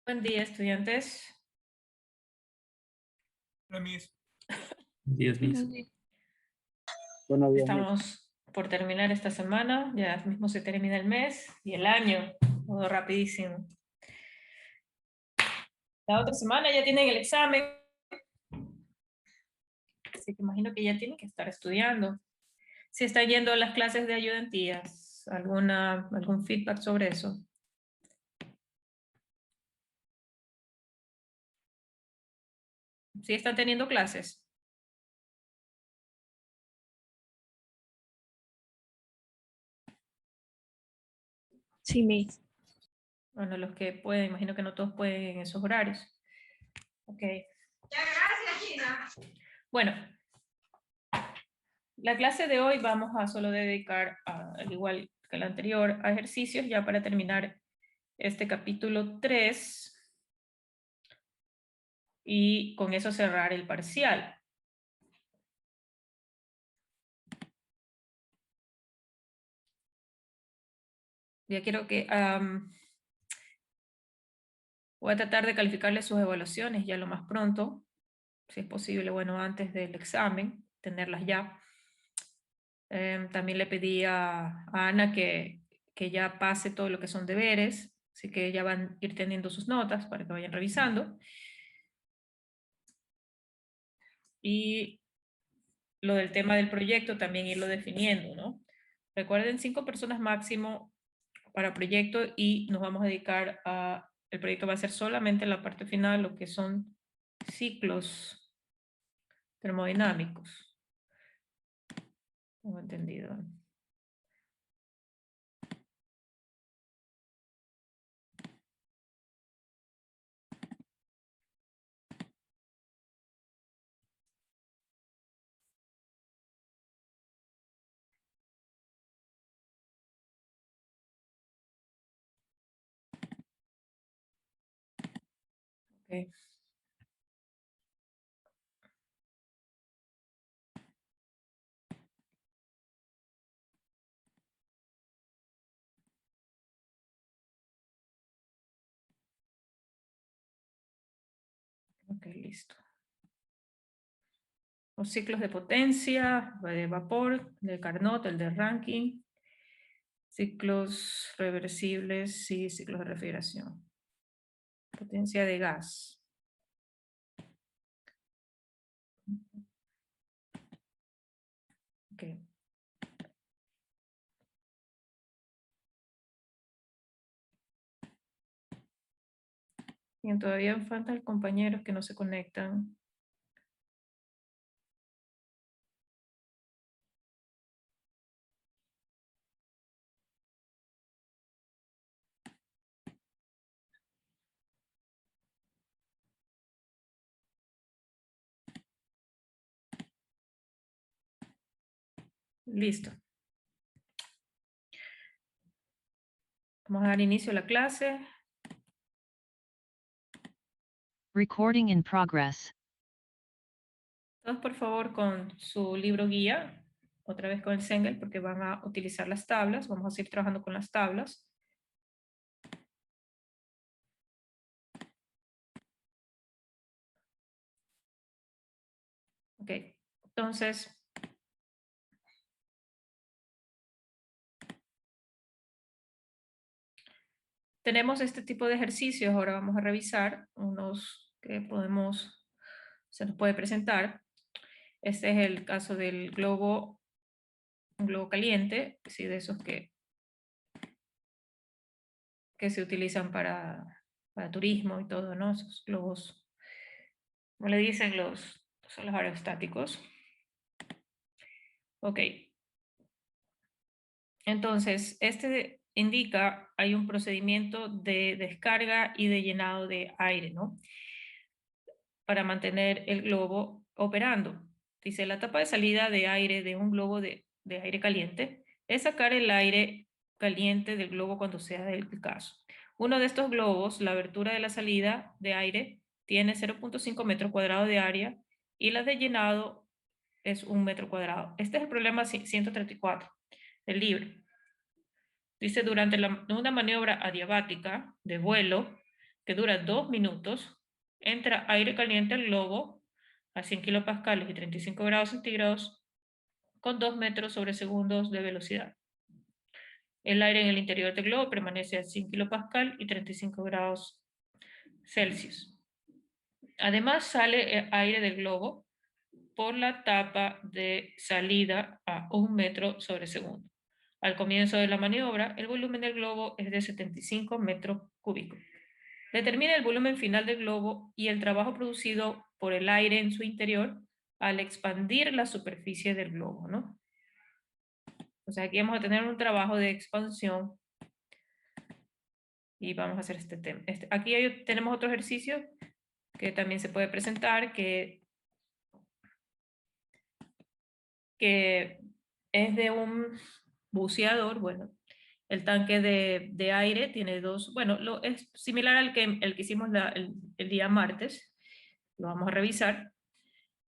Buen día, estudiantes. Hola, Miss. 10 bis. Buenos días, Miss. Estamos por terminar esta semana, ya mismo se termina el mes y el año, todo rapidísimo. La otra semana ya tienen el examen, así que imagino que ya tienen que estar estudiando. Si están yendo a las clases de ayudantías, ¿algún feedback sobre eso? ¿Sí están teniendo clases? Sí, Miss. Bueno, los que pueden, imagino que no todos pueden en esos horarios. Ok. Ya, gracias, Gina. Bueno, la clase de hoy vamos a solo dedicar, al igual que la anterior, a ejercicios ya para terminar este capítulo 3 y con eso cerrar el parcial. Ya quiero que voy a tratar de calificarles sus evaluaciones ya lo más pronto, si es posible, bueno, antes del examen, tenerlas ya. También le pedí a Ana que ya pase todo lo que son deberes, así que ya van a ir teniendo sus notas para que vayan revisando. Y lo del tema del proyecto también irlo definiendo, ¿no? Recuerden 5 personas máximo para proyecto y nos vamos a dedicar a, el proyecto va a ser solamente la parte final, lo que son ciclos termodinámicos. Tengo entendido. Okay. Ok, listo. Los ciclos de potencia, de vapor, de Carnot, el de Rankine, ciclos reversibles y ciclos de refrigeración. Potencia de gas. Okay. Bien, todavía faltan compañeros que no se conectan. Listo. Vamos a dar inicio a la clase. Recording in progress. Todos por favor con su libro guía, otra vez con el Sengel, porque van a utilizar las tablas. Vamos a seguir trabajando con las tablas. Ok, entonces, tenemos este tipo de ejercicios. Ahora vamos a revisar unos que se nos puede presentar. Este es el caso del globo, un globo caliente, sí, de esos que se utilizan para turismo y todo, ¿no? Esos globos, ¿cómo le dicen? Son los aerostáticos. Ok. Entonces, este indica, hay un procedimiento de descarga y de llenado de aire, ¿no? Para mantener el globo operando. Dice, la tapa de salida de aire de un globo de aire caliente es sacar el aire caliente del globo cuando sea el caso. Uno de estos globos, la abertura de la salida de aire, tiene 0.5 metros cuadrados de área y la de llenado es 1 metro cuadrado. Este es el problema 134 del libro. Dice, durante una maniobra adiabática de vuelo, que dura 2 minutos, entra aire caliente al globo a 100 kilopascales y 35 grados centígrados con 2 metros sobre segundos de velocidad. El aire en el interior del globo permanece a 100 kilopascal y 35 grados Celsius. Además, sale aire del globo por la tapa de salida a 1 metro sobre segundo. Al comienzo de la maniobra, el volumen del globo es de 75 metros cúbicos. Determina el volumen final del globo y el trabajo producido por el aire en su interior al expandir la superficie del globo, ¿no? Entonces aquí vamos a tener un trabajo de expansión y vamos a hacer este tema. Aquí tenemos otro ejercicio que también se puede presentar, que es de un buceador. Bueno, el tanque de aire tiene dos, bueno, es similar al que hicimos el día martes, lo vamos a revisar.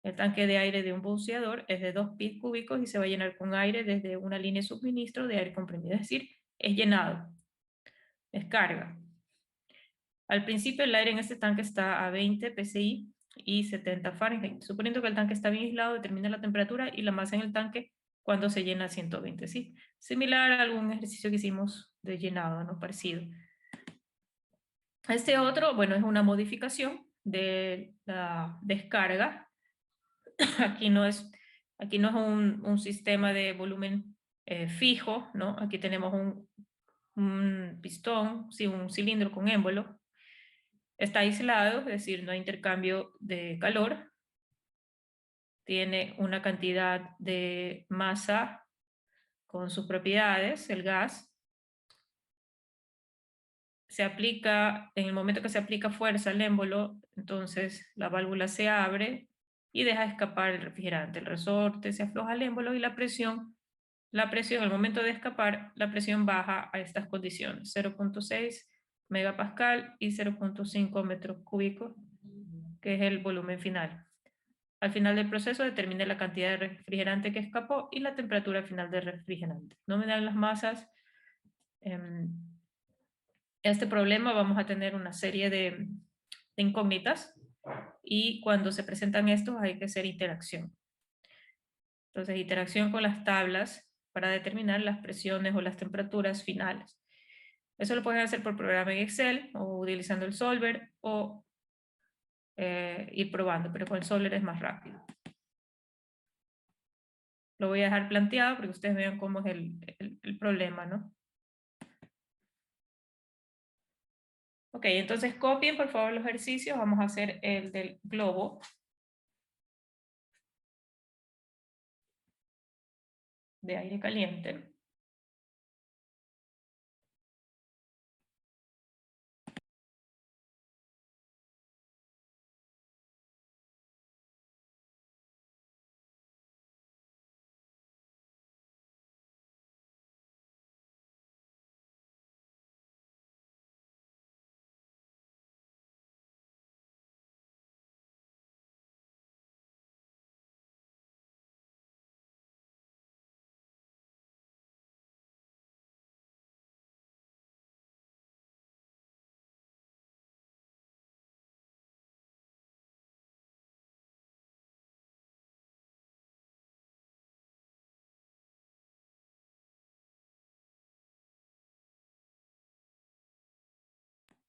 El tanque de aire de un buceador es de 2 pies cúbicos y se va a llenar con aire desde una línea de suministro de aire comprimido, es decir, es llenado, es carga. Al principio el aire en este tanque está a 20 psi y 70 Fahrenheit. Suponiendo que el tanque está bien aislado, determina la temperatura y la masa en el tanque cuando se llena a 120, ¿sí? Similar a algún ejercicio que hicimos de llenado, ¿no? Parecido. Este otro, bueno, es una modificación de la descarga. Aquí no es un sistema de volumen fijo, ¿no? Aquí tenemos un pistón, sí, un cilindro con émbolo. Está aislado, es decir, no hay intercambio de calor. Tiene una cantidad de masa con sus propiedades, el gas. Se aplica, en el momento que se aplica fuerza al émbolo, entonces la válvula se abre y deja escapar el refrigerante. El resorte se afloja al émbolo y la presión al momento de escapar, la presión baja a estas condiciones, 0.6 megapascal y 0.5 metros cúbicos, que es el volumen final. Al final del proceso determine la cantidad de refrigerante que escapó y la temperatura final del refrigerante. No me dan las masas. Este problema vamos a tener una serie de incógnitas y cuando se presentan estos hay que hacer interacción. Entonces, interacción con las tablas para determinar las presiones o las temperaturas finales. Eso lo pueden hacer por programa en Excel o utilizando el Solver o ir probando, pero con el Solver es más rápido. Lo voy a dejar planteado para que ustedes vean cómo es el problema, ¿no? Ok, entonces copien por favor los ejercicios. Vamos a hacer el del globo. De aire caliente.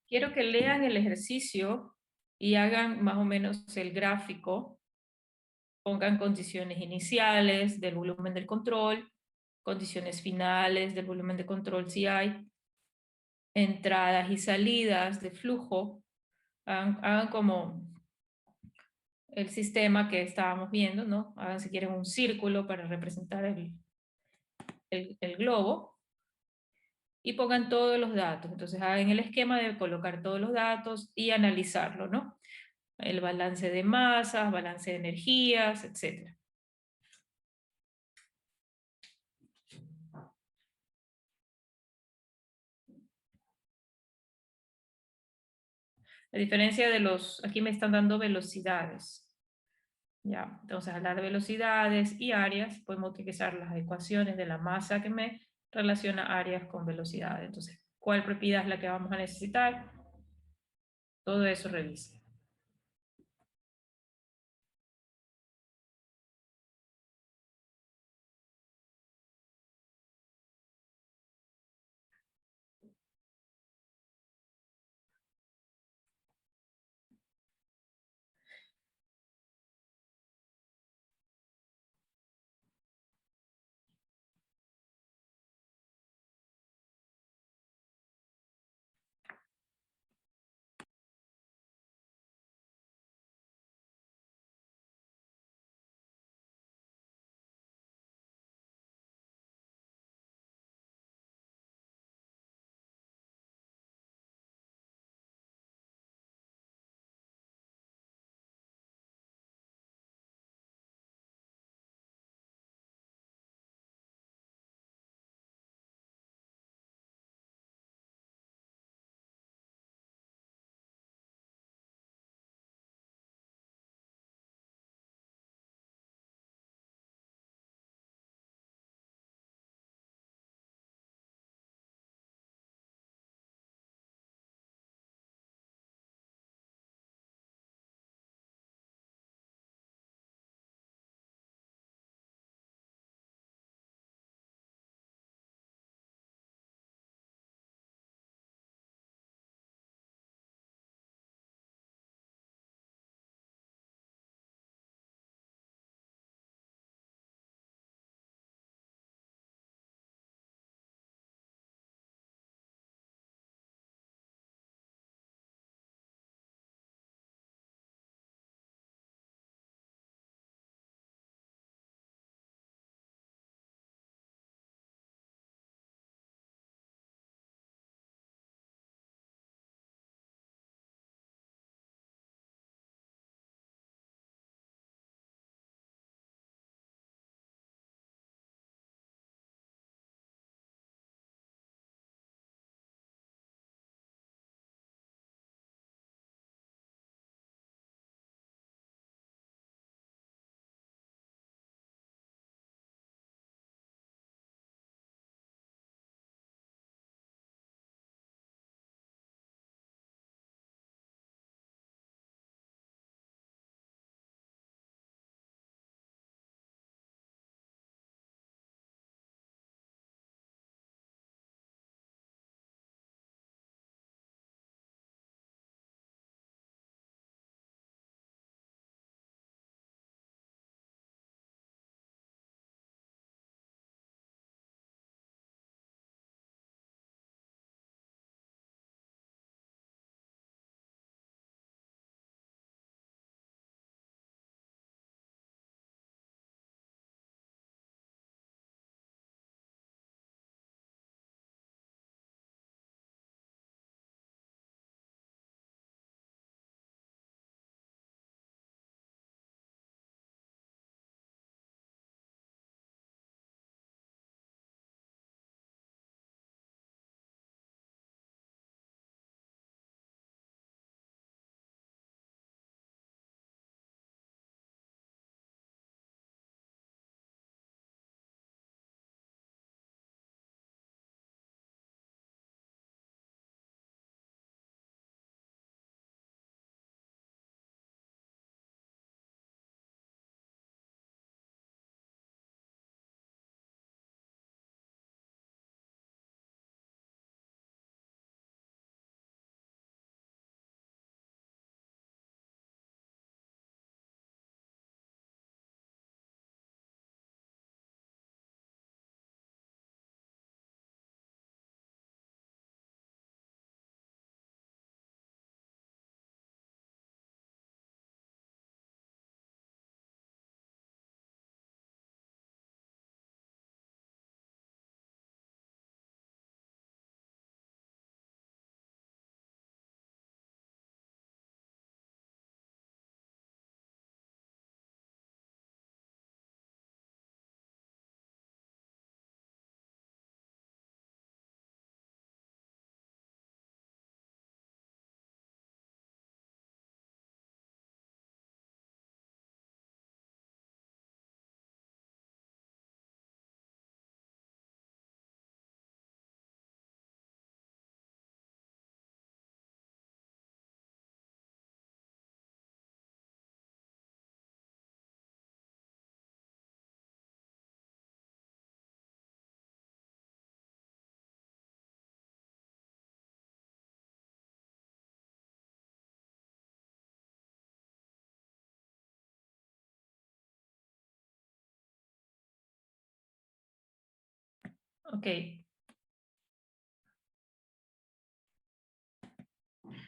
Quiero que lean el ejercicio y hagan más o menos el gráfico. Pongan condiciones iniciales del volumen del control, condiciones finales del volumen de control si hay, entradas y salidas de flujo. Hagan como el sistema que estábamos viendo, ¿no? Hagan si quieren un círculo para representar el globo. Y pongan todos los datos. Entonces hagan el esquema de colocar todos los datos y analizarlo, ¿no? El balance de masas, balance de energías, etc. La diferencia de aquí me están dando velocidades. Ya, entonces al dar velocidades y áreas, podemos utilizar las ecuaciones de la masa que me relaciona áreas con velocidades. Entonces, ¿cuál propiedad es la que vamos a necesitar? Todo eso revise. Ok.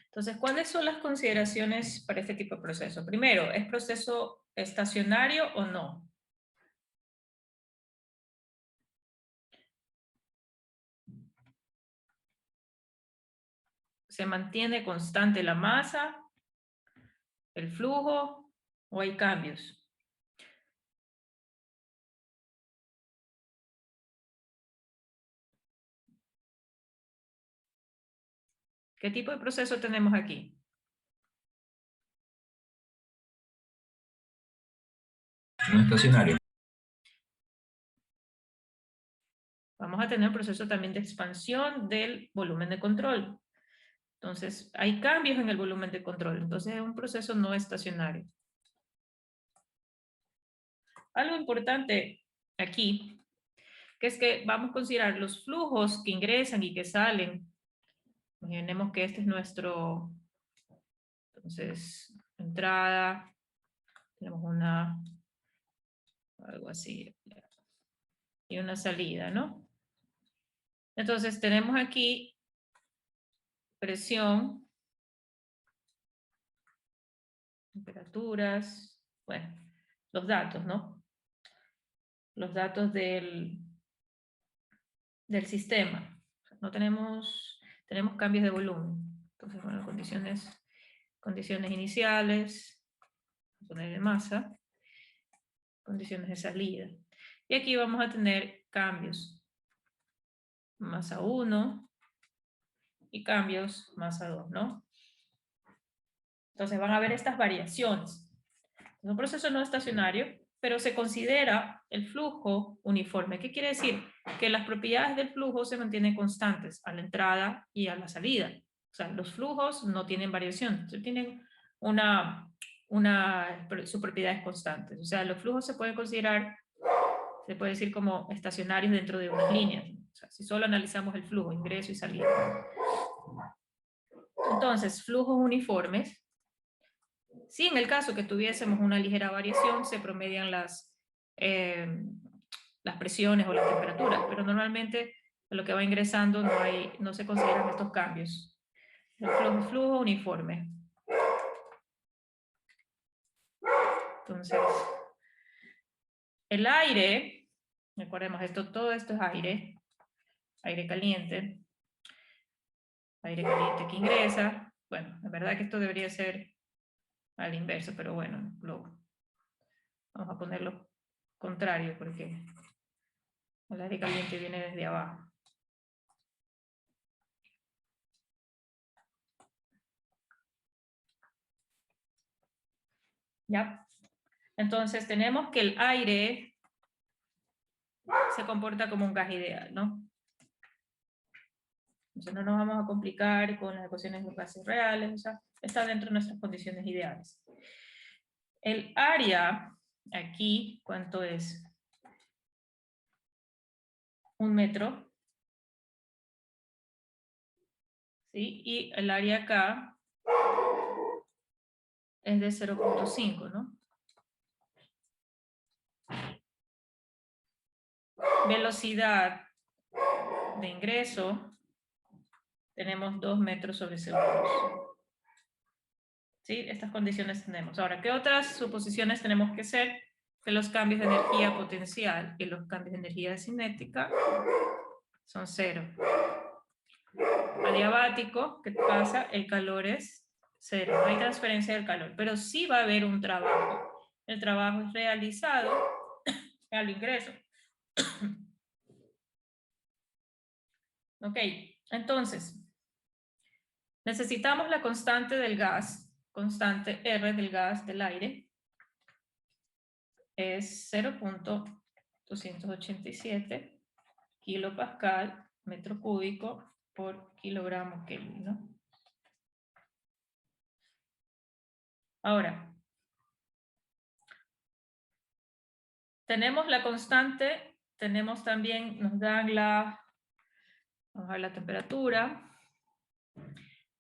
Entonces, ¿cuáles son las consideraciones para este tipo de proceso? Primero, ¿es proceso estacionario o no? ¿Se mantiene constante la masa, el flujo o hay cambios? ¿Qué tipo de proceso tenemos aquí? No estacionario. Vamos a tener un proceso también de expansión del volumen de control. Entonces, hay cambios en el volumen de control. Entonces, es un proceso no estacionario. Algo importante aquí, que es que vamos a considerar los flujos que ingresan y que salen. Imaginemos que este es nuestro, entonces, entrada, tenemos algo así, y una salida, ¿no? Entonces, tenemos aquí presión, temperaturas, bueno, los datos, ¿no? Los datos del sistema. No tenemos cambios de volumen. Entonces, bueno, condiciones iniciales, poner de masa, condiciones de salida. Y aquí vamos a tener cambios. Masa 1 y cambios masa 2, ¿no? Entonces van a ver estas variaciones. Es un proceso no estacionario, pero se considera el flujo uniforme. ¿Qué quiere decir? Que las propiedades del flujo se mantienen constantes a la entrada y a la salida. O sea, los flujos no tienen variación, tienen sus propiedades constantes. O sea, los flujos se pueden considerar, se puede decir como estacionarios dentro de unas líneas. O sea, si solo analizamos el flujo, ingreso y salida. Entonces, flujos uniformes. Si en el caso que tuviésemos una ligera variación, se promedian las presiones o las temperaturas, pero normalmente lo que va ingresando no se consideran estos cambios. El flujo uniforme. Entonces, el aire, recordemos todo esto es aire caliente que ingresa. Bueno, la verdad que esto debería ser al inverso, pero bueno, vamos a ponerlo contrario porque el aire caliente viene desde abajo. ¿Ya? Entonces tenemos que el aire se comporta como un gas ideal, ¿no? Entonces no nos vamos a complicar con las ecuaciones de gases reales, o sea, está dentro de nuestras condiciones ideales. El área, aquí, ¿cuánto es? 1 metro. ¿Sí? Y el área acá es de 0.5, ¿no? Velocidad de ingreso, tenemos 2 metros sobre segundo. ¿Sí? Estas condiciones tenemos. Ahora, ¿qué otras suposiciones tenemos que hacer? Que los cambios de energía potencial y los cambios de energía cinética son 0. Adiabático, ¿qué pasa? El calor es 0. No hay transferencia del calor, pero sí va a haber un trabajo. El trabajo es realizado al ingreso. Ok, entonces, necesitamos la constante del gas, constante R del gas del aire, es 0.287 kilopascal metro cúbico por kilogramo Kelvin, ¿no? Ahora, tenemos la constante, tenemos también, nos dan vamos a ver la temperatura.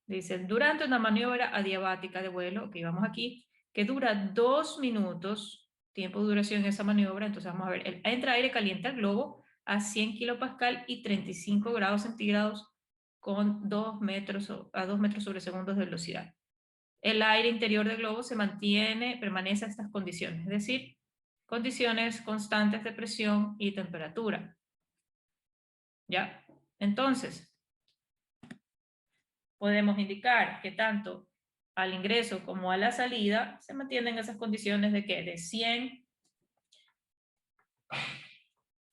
Dice, durante una maniobra adiabática de vuelo, que vamos aquí, que dura 2 minutos, tiempo de duración en esa maniobra, entonces vamos a ver, entra aire caliente al globo a 100 kilopascal y 35 grados centígrados con 2 metros sobre segundo de velocidad. El aire interior del globo permanece a estas condiciones, es decir, condiciones constantes de presión y temperatura. ¿Ya? Entonces, podemos indicar que tanto al ingreso como a la salida se mantienen esas condiciones de ¿qué? De 100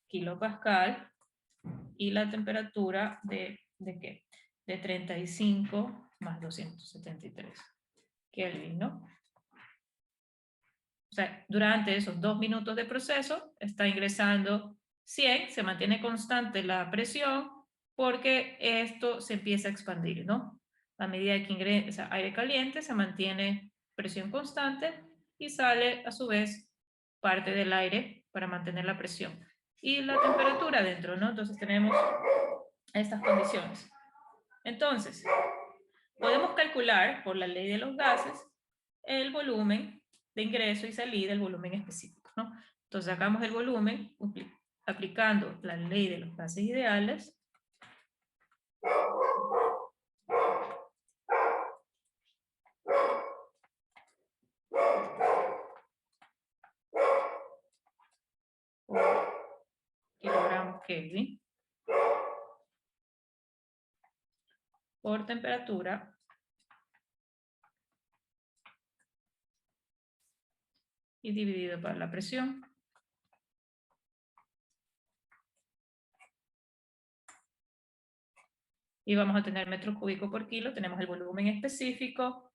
kilopascal y la temperatura ¿de qué? De 35 más 273 Kelvin, ¿no? O sea, durante esos 2 minutos de proceso está ingresando 100, se mantiene constante la presión porque esto se empieza a expandir, ¿no? A medida que ingresa aire caliente se mantiene presión constante y sale a su vez parte del aire para mantener la presión. Y la temperatura dentro, ¿no? Entonces tenemos estas condiciones. Entonces, podemos calcular por la ley de los gases el volumen de ingreso y salida, el volumen específico, ¿no? Entonces sacamos el volumen aplicando la ley de los gases ideales. Por kilogramos Kelvin por temperatura y dividido por la presión. Y vamos a tener metros cúbicos por kilo. Tenemos el volumen específico,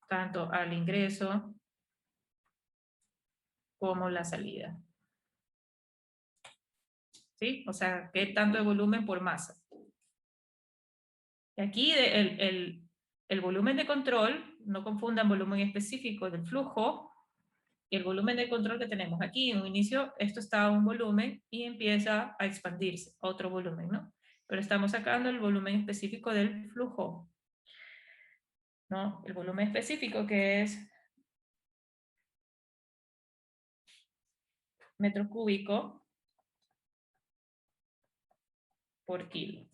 tanto al ingreso como la salida. ¿Sí? O sea, ¿qué tanto de volumen por masa? Y aquí el volumen de control, no confundan volumen específico del flujo, y el volumen de control que tenemos aquí. En un inicio esto está a un volumen y empieza a expandirse a otro volumen, ¿no? Pero estamos sacando el volumen específico del flujo, ¿no? El volumen específico que es metro cúbico por kilo.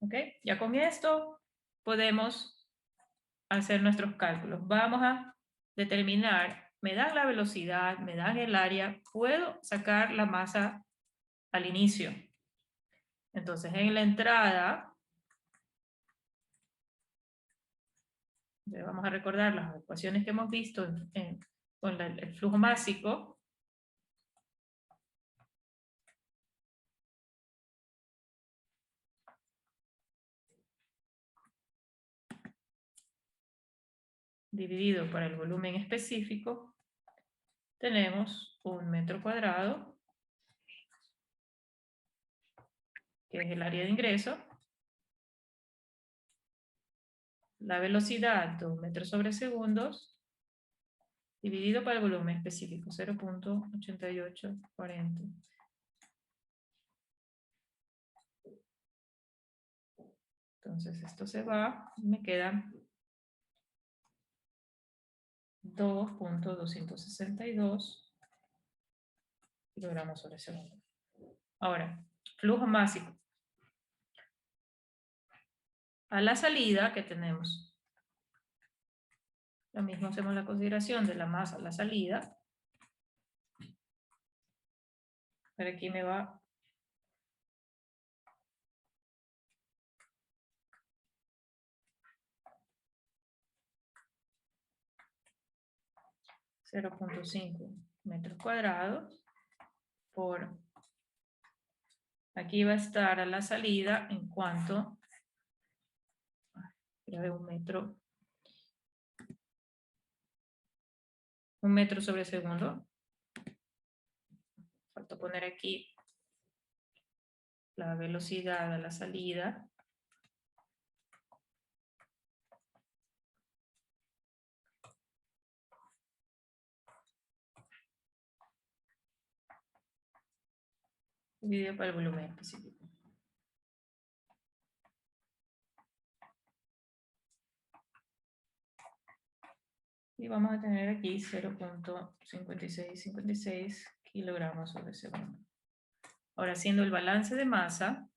¿Ok? Ya con esto podemos hacer nuestros cálculos. Vamos a determinar, me dan la velocidad, me dan el área, puedo sacar la masa al inicio. Entonces en la entrada, vamos a recordar las ecuaciones que hemos visto con el flujo másico. Dividido por el volumen específico, tenemos un metro cuadrado, que es el área de ingreso, la velocidad 2 metros sobre segundos, dividido por el volumen específico, 0.8840. Entonces esto se va, me quedan 2.262 kilogramos sobre segundo. Ahora, flujo másico. A la salida que tenemos, lo mismo hacemos la consideración de la masa a la salida. Pero aquí me va 0.5 metros cuadrados por, aquí va a estar a la salida en cuanto, de un metro sobre segundo. Falta poner aquí la velocidad a la salida. Dividido por el volumen específico. Y vamos a tener aquí 0.5656 kilogramos sobre segundo. Ahora, haciendo el balance de masa,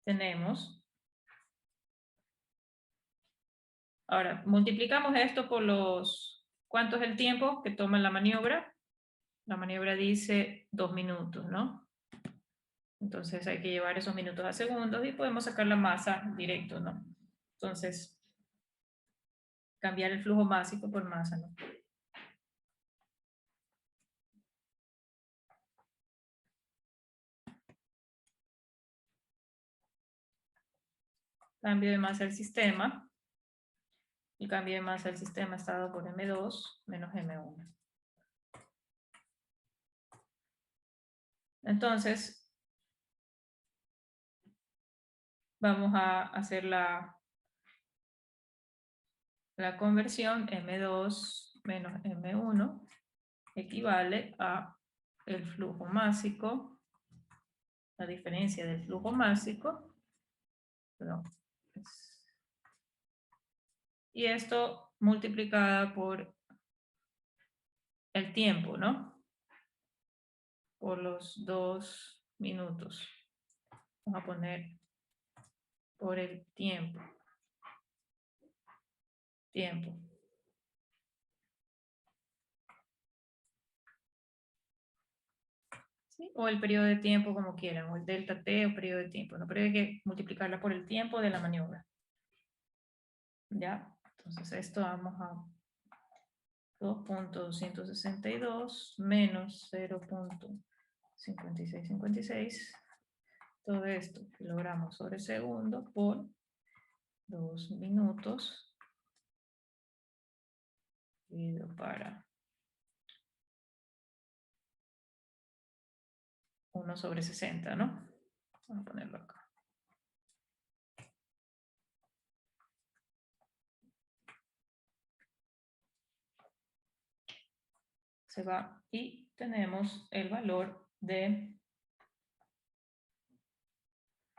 tenemos, ahora, multiplicamos esto por los, ¿cuánto es el tiempo que toma la maniobra? La maniobra dice 2 minutos, ¿no? Entonces hay que llevar esos minutos a segundos y podemos sacar la masa directo, ¿no? Entonces, cambiar el flujo másico por masa, ¿no? Cambio de masa del sistema. El cambio de masa del sistema está dado por M2 menos M1. Entonces, vamos a hacer la conversión. M2 menos M1 equivale a el flujo másico, la diferencia del flujo másico, perdón, y esto multiplicada por el tiempo, ¿no? Por los 2 minutos. Vamos a poner por el tiempo. Tiempo. ¿Sí? O el periodo de tiempo, como quieran, o el delta T o periodo de tiempo, ¿no? Pero hay que multiplicarla por el tiempo de la maniobra. ¿Ya? Entonces esto vamos a 2.262 menos 0.5656. Todo esto kilogramos sobre segundo por 2 minutos dividido para 1 sobre 60, ¿no? Vamos a ponerlo acá. Se va y tenemos el valor de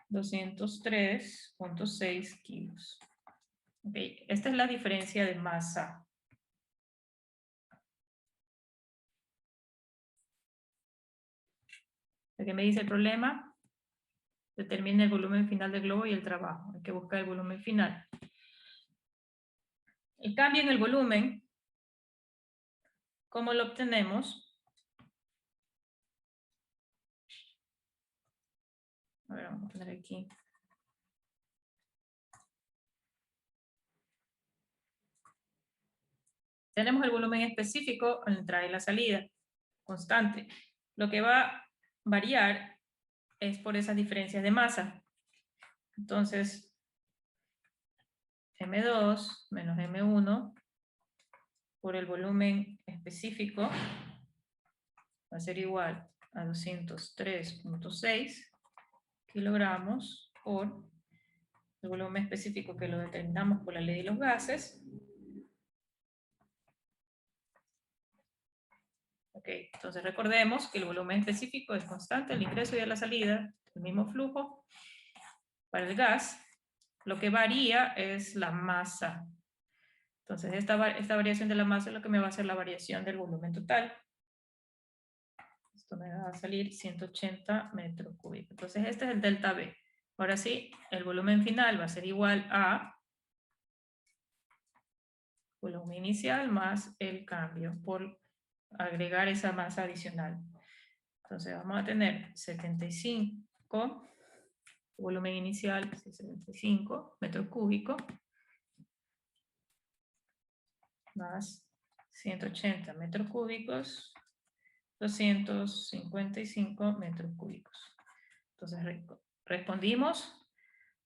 203.6 kilos. Okay. Esta es la diferencia de masa. ¿Qué me dice el problema? Determina el volumen final del globo y el trabajo. Hay que buscar el volumen final. El cambio en el volumen, ¿cómo lo obtenemos? A ver, vamos a poner aquí. Tenemos el volumen específico en la entrada y la salida, constante. Lo que va a variar es por esas diferencias de masa. Entonces, M2 menos M1 por el volumen específico va a ser igual a 203.6 kilogramos por el volumen específico que lo determinamos por la ley de los gases. Ok, entonces recordemos que el volumen específico es constante, el ingreso y la salida, el mismo flujo. Para el gas, lo que varía es la masa. Entonces esta variación de la masa es lo que me va a hacer la variación del volumen total. Esto me va a salir 180 metros cúbicos. Entonces este es el delta B. Ahora sí, el volumen final va a ser igual a volumen inicial más el cambio por agregar esa masa adicional. Entonces vamos a tener 75, volumen inicial 75 metros cúbicos, más 180 metros cúbicos, 255 metros cúbicos. Entonces respondimos,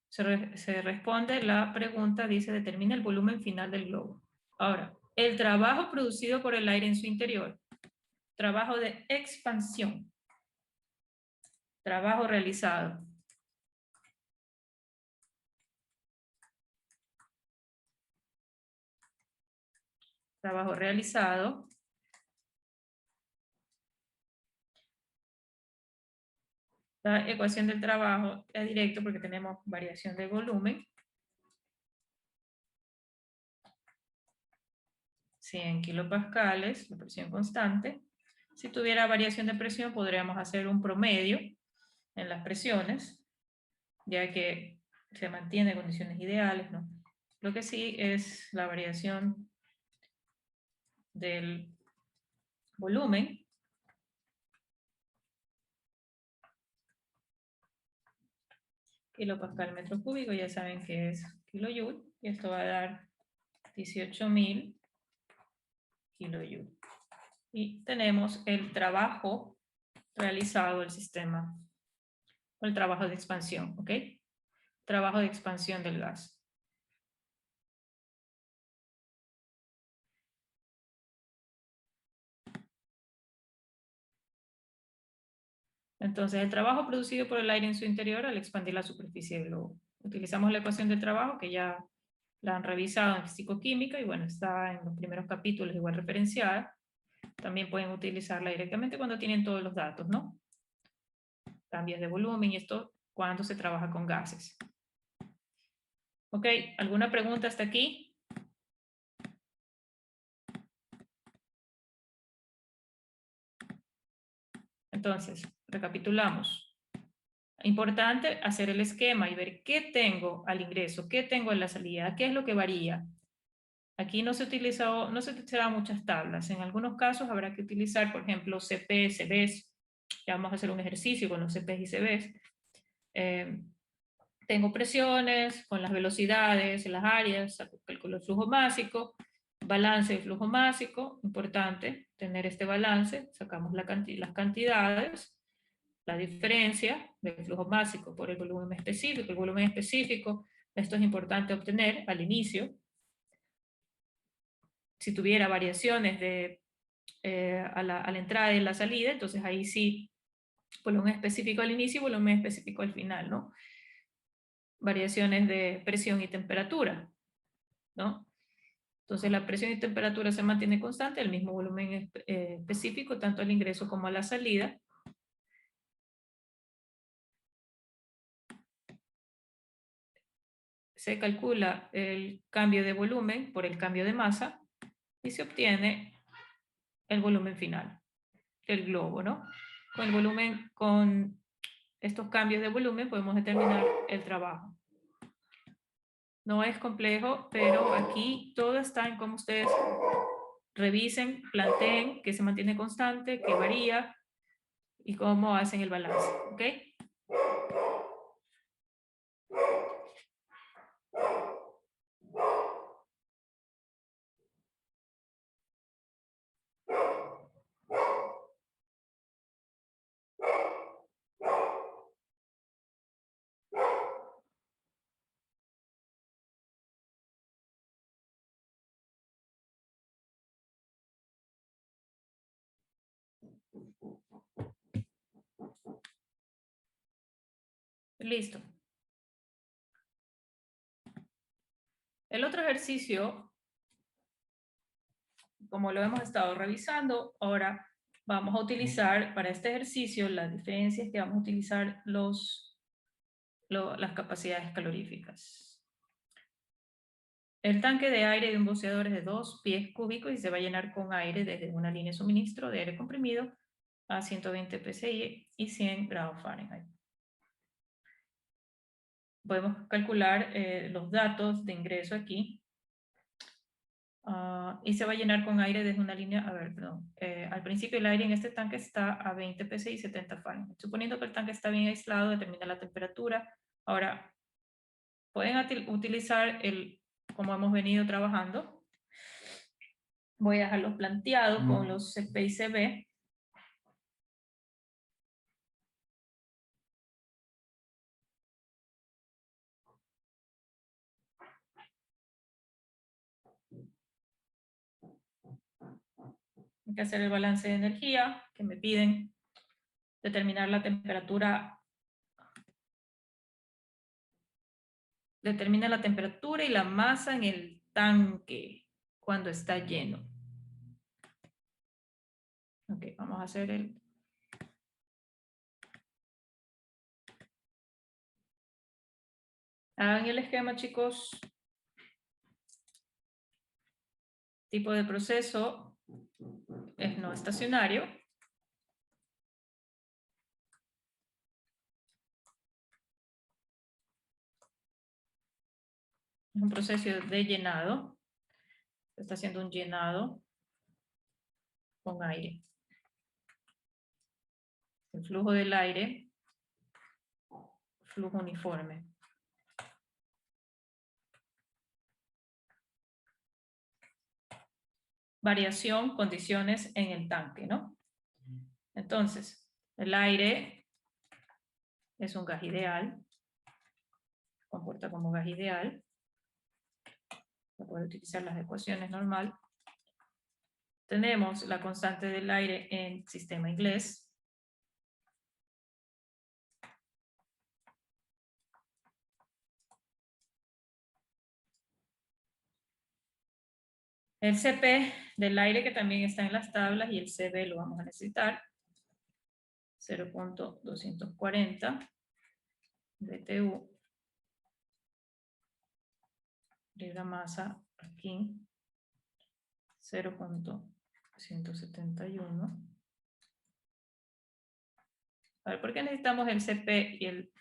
se responde la pregunta, dice, determina el volumen final del globo. Ahora, el trabajo producido por el aire en su interior, trabajo de expansión, trabajo realizado. Trabajo realizado. La ecuación del trabajo es directo porque tenemos variación de volumen. 100 kilopascales, la presión constante. Si tuviera variación de presión, podríamos hacer un promedio en las presiones, ya que se mantiene en condiciones ideales, ¿no? Lo que sí es la variación del volumen. Kilopascal metro cúbico, ya saben que es kilojoule, y esto va a dar 18.000 kilojoule. Y tenemos el trabajo realizado del sistema, o el trabajo de expansión, ¿ok? Trabajo de expansión del gas. Entonces, el trabajo producido por el aire en su interior al expandir la superficie del globo. Utilizamos la ecuación de trabajo que ya la han revisado en físico-química y bueno, está en los primeros capítulos igual referenciada. También pueden utilizarla directamente cuando tienen todos los datos, ¿no? Cambios de volumen y esto cuando se trabaja con gases. Ok, ¿alguna pregunta hasta aquí? Entonces, recapitulamos. Importante hacer el esquema y ver qué tengo al ingreso, qué tengo en la salida, qué es lo que varía. Aquí no se utilizarán muchas tablas. En algunos casos habrá que utilizar, por ejemplo, CP, CVs. Ya vamos a hacer un ejercicio con los CPs y CVs. Tengo presiones con las velocidades, las áreas, calculo el flujo másico, balance de flujo másico, importante tener este balance, sacamos las cantidades, la diferencia del flujo másico por el volumen específico. El volumen específico, esto es importante obtener al inicio. Si tuviera variaciones a la entrada y la salida, entonces ahí sí, volumen específico al inicio y volumen específico al final, ¿no? Variaciones de presión y temperatura, ¿no? Entonces la presión y temperatura se mantiene constante, el mismo volumen específico, tanto al ingreso como a la salida. Se calcula el cambio de volumen por el cambio de masa y se obtiene el volumen final del globo, ¿no? Con el volumen, con estos cambios de volumen podemos determinar el trabajo. No es complejo, pero aquí todo está en cómo ustedes revisen, planteen que se mantiene constante, que varía y cómo hacen el balance, ¿ok? Listo. El otro ejercicio, como lo hemos estado revisando, ahora vamos a utilizar para este ejercicio las diferencias que vamos a utilizar las capacidades caloríficas. El tanque de aire de un boceador es de 2 pies cúbicos y se va a llenar con aire desde una línea de suministro de aire comprimido a 120 psi y 100 grados Fahrenheit. Podemos calcular los datos de ingreso aquí. Y se va a llenar con aire desde una línea, al principio el aire en este tanque está a 20 psi y 70 Fahrenheit. Suponiendo que el tanque está bien aislado, determina la temperatura. Ahora, pueden utilizar como hemos venido trabajando. Voy a dejarlo planteado con los CP y CB. Hay que hacer el balance de energía que me piden, determinar la temperatura, determina la temperatura y la masa en el tanque cuando está lleno. Ok, vamos a hacer hagan el esquema, chicos. tipo de proceso es no estacionario. Es un proceso de llenado. Se está haciendo un llenado con aire. El flujo del aire, flujo uniforme. Variación, condiciones en el tanque, ¿no? Entonces, el aire es un gas ideal, comporta como gas ideal. Se puede utilizar las ecuaciones normal. Tenemos la constante del aire en sistema inglés. El Cp del aire, que también está en las tablas, y el Cv lo vamos a necesitar. 0.240 BTU. Y la masa aquí, 0.171. A ver, ¿por qué necesitamos el Cp y el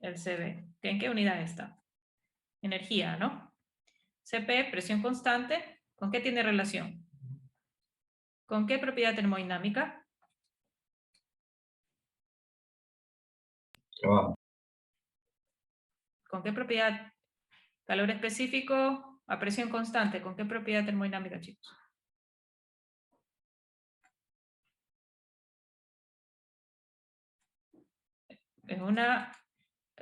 Cv? ¿En qué unidad está? Energía, ¿no? Cp, presión constante. ¿Con qué tiene relación? ¿Con qué propiedad termodinámica? Trabajo. ¿Con qué propiedad? Calor específico a presión constante. ¿Con qué propiedad termodinámica, chicos?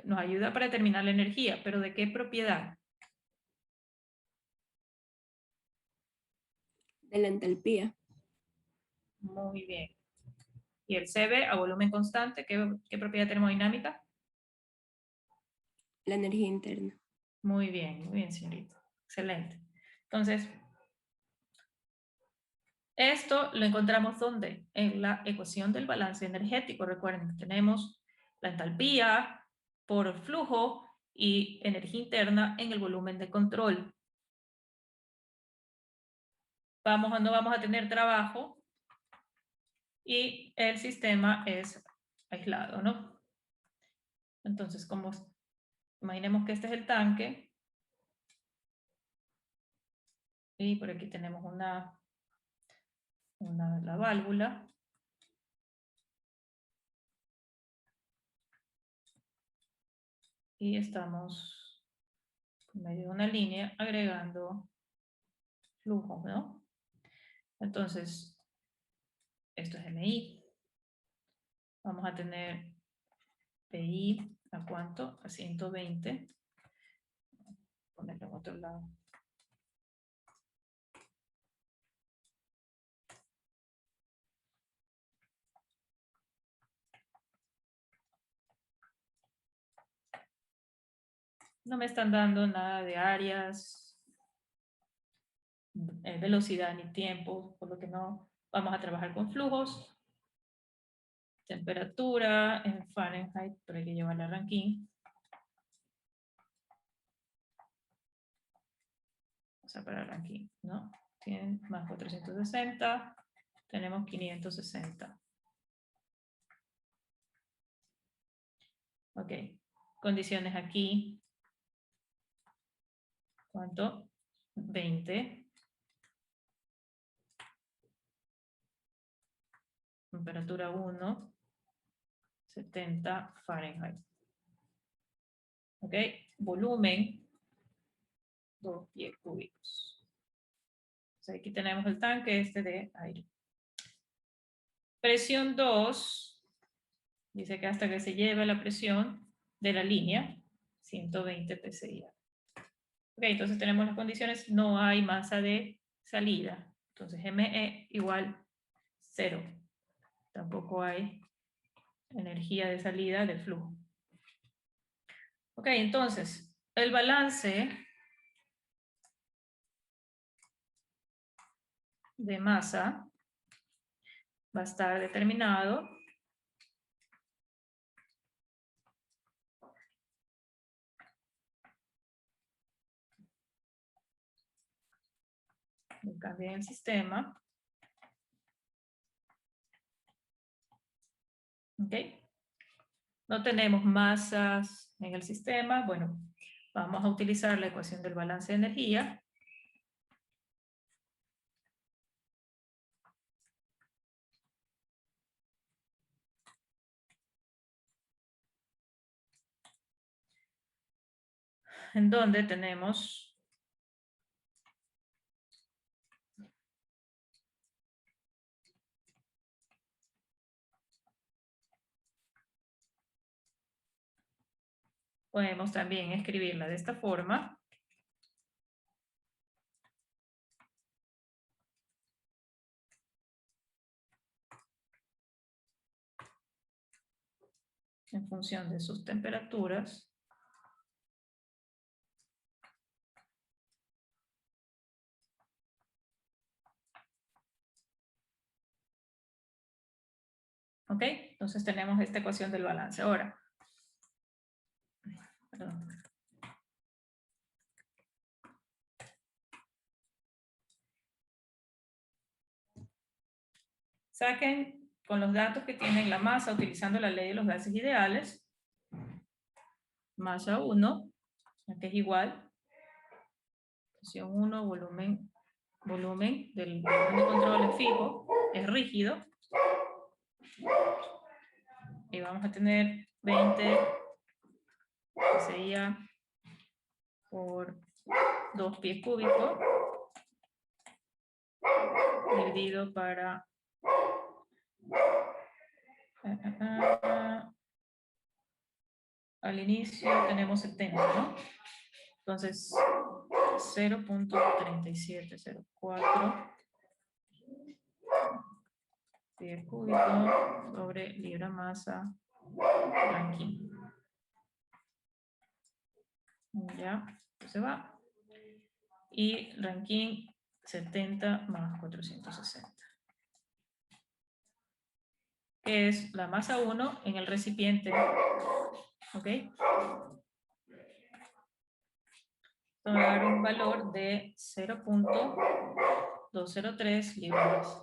Nos ayuda para determinar la energía, pero ¿de qué propiedad? De la entalpía. Muy bien. ¿Y el Cv a volumen constante? ¿Qué propiedad termodinámica? La energía interna. Muy bien, señorita. Excelente. Entonces, esto lo encontramos ¿dónde? En la ecuación del balance energético. Recuerden que tenemos la entalpía por flujo y energía interna en el volumen de control. No vamos a tener trabajo y el sistema es aislado, ¿no? Entonces, imaginemos que este es el tanque y por aquí tenemos la válvula. Y estamos en medio de una línea agregando flujo, ¿no? Entonces, esto es MI. Vamos a tener PI a cuánto? A 120. Ponerlo en otro lado. No me están dando nada de áreas, velocidad ni tiempo, por lo que no vamos a trabajar con flujos. Temperatura en Fahrenheit, pero hay que llevarla a Rankine. Vamos a parar aquí, ¿no? Tienen más 460, tenemos 560. Ok, condiciones aquí. ¿Cuánto? 20. Temperatura 1, 70 Fahrenheit. Ok, volumen 2 pies cúbicos. Entonces aquí tenemos el tanque de aire. Presión 2, dice que hasta que se lleve la presión de la línea, 120 psi. Ok, entonces tenemos las condiciones, no hay masa de salida. Entonces ME igual 0. Tampoco hay energía de salida del flujo. Ok, entonces, el balance de masa va a estar determinado Lo cambié en el sistema. ¿Ok? No tenemos masas en el sistema. Bueno, vamos a utilizar la ecuación del balance de energía. En donde tenemos podemos también escribirla de esta forma. En función de sus temperaturas. ¿Ok? Entonces tenemos esta ecuación del balance. Ahora, perdón. Saquen con los datos que tienen la masa utilizando la ley de los gases ideales. Masa 1, que es igual. Presión 1, volumen del volumen de control es fijo, es rígido. Y vamos a tener 20 PSI por 2 pies cúbicos dividido para al inicio tenemos 70, ¿no? Entonces 0.3704 pies cúbicos sobre libra masa Rankine. Ya, se va. Y Rankine 70 más 460. Que es la masa 1 en el recipiente. ¿Ok? Va a dar un valor de 0.203 libras.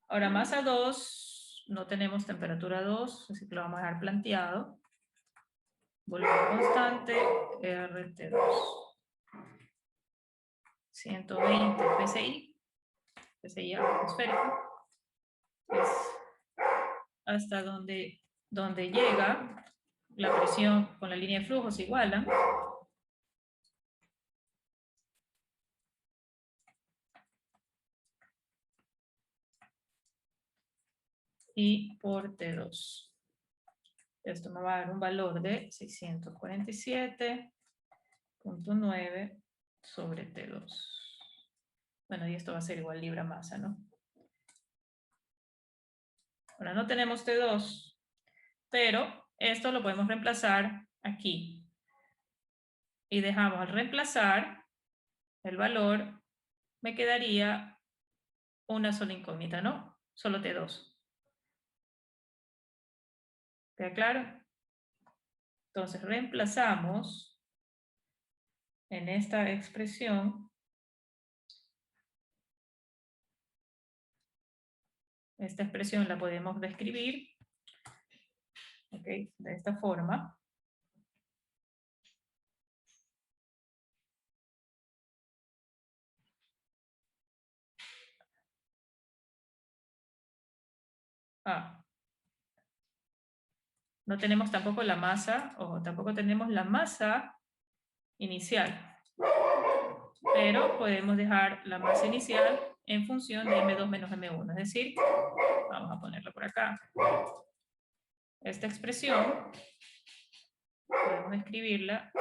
Ahora, masa 2, no tenemos temperatura 2, así que lo vamos a dejar planteado. Volumen constante, RT2. 120 PSI atmosférico. Es hasta donde llega la presión con la línea de flujo se igualan. Y por T2. Esto me va a dar un valor de 647.9 sobre T2. Bueno, y esto va a ser igual libra masa, ¿no? Ahora no tenemos T2, pero esto lo podemos reemplazar aquí. Y dejamos al reemplazar el valor, me quedaría una sola incógnita, ¿no? Solo T2. ¿Queda claro? Entonces reemplazamos en esta expresión esta expresión la podemos describir, ¿ok? De esta forma. No tenemos tampoco la masa, o tampoco tenemos la masa inicial. Pero podemos dejar la masa inicial en función de M2 menos M1. Es decir, vamos a ponerlo por acá. Esta expresión, podemos escribirla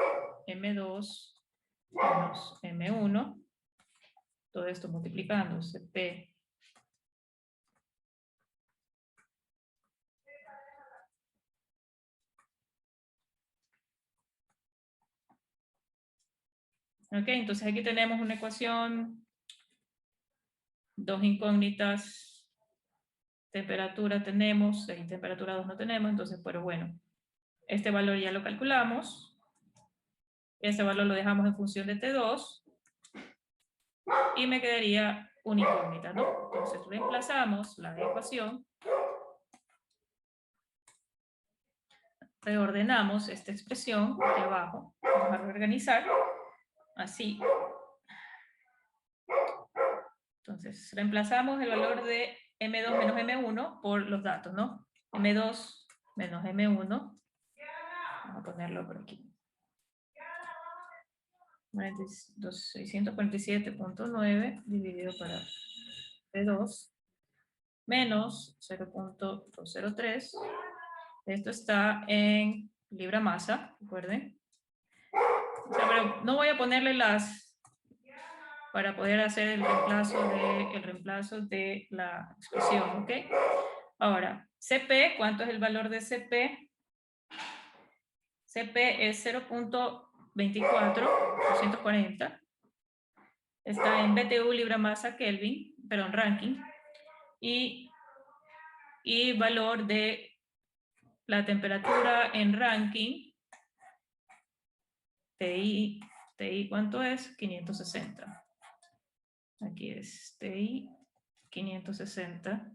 M2 menos M1. Todo esto multiplicándose P. Ok, entonces aquí tenemos una ecuación, dos incógnitas, temperatura tenemos, y temperatura 2 no tenemos, entonces, pero bueno, este valor ya lo calculamos, este valor lo dejamos en función de T2, y me quedaría una incógnita, ¿no? Entonces reemplazamos la ecuación, reordenamos esta expresión de abajo, vamos a reorganizar, así. Entonces reemplazamos el valor de M2 menos M1 por los datos, ¿no? M2 menos M1, vamos a ponerlo por aquí. 647.9 dividido para P2 menos 0.203. Esto está en libra masa, recuerden. O sea, pero no voy a ponerle las para poder hacer el reemplazo de la expresión, ¿ok? Ahora, CP, ¿cuánto es el valor de CP? CP es 0.24240. Está en BTU, libra masa, Kelvin, perdón, Rankine. Y valor de la temperatura en Rankine, TI, ¿cuánto es? 560. Aquí es TI 560.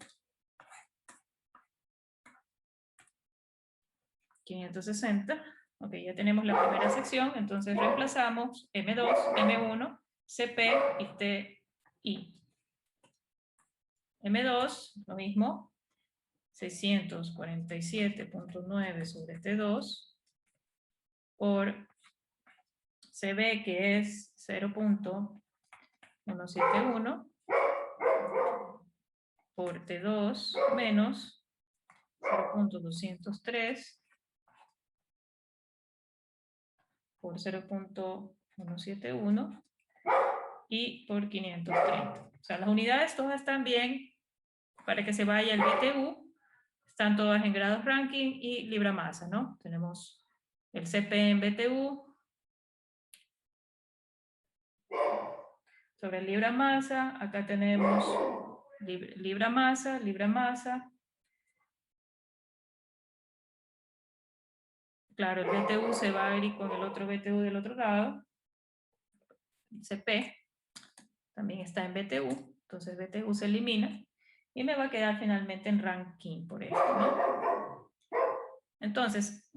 560. Ok, ya tenemos la primera sección, entonces reemplazamos M2, M1, CP y TI. M2, lo mismo, 647.9 sobre T2 por CB, que es 0.171 por T2 menos 0.203 por 0.171 y por 530. O sea, las unidades todas están bien para que se vaya el BTU. Están todas en grados Rankine y libra masa, ¿no? Tenemos el CP en BTU sobre libra masa. Acá tenemos libra masa, libra masa. Claro, el BTU se va a ir con el otro BTU del otro lado. El CP también está en BTU, entonces BTU se elimina y me va a quedar finalmente en Rankine por esto, ¿no? Entonces,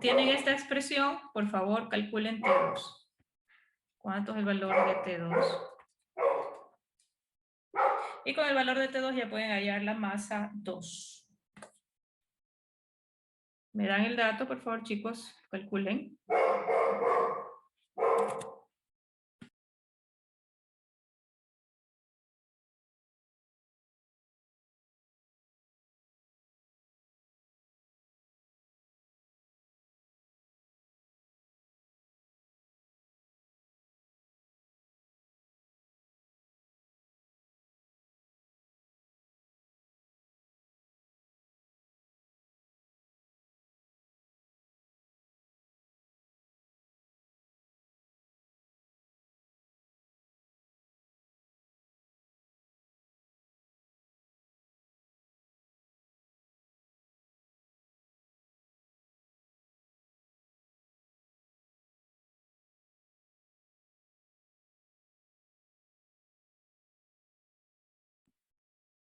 tienen esta expresión, por favor calculen T2. ¿Cuánto es el valor de T2? Y con el valor de T2 ya pueden hallar la masa 2. ¿Me dan el dato, por favor, chicos? Calculen.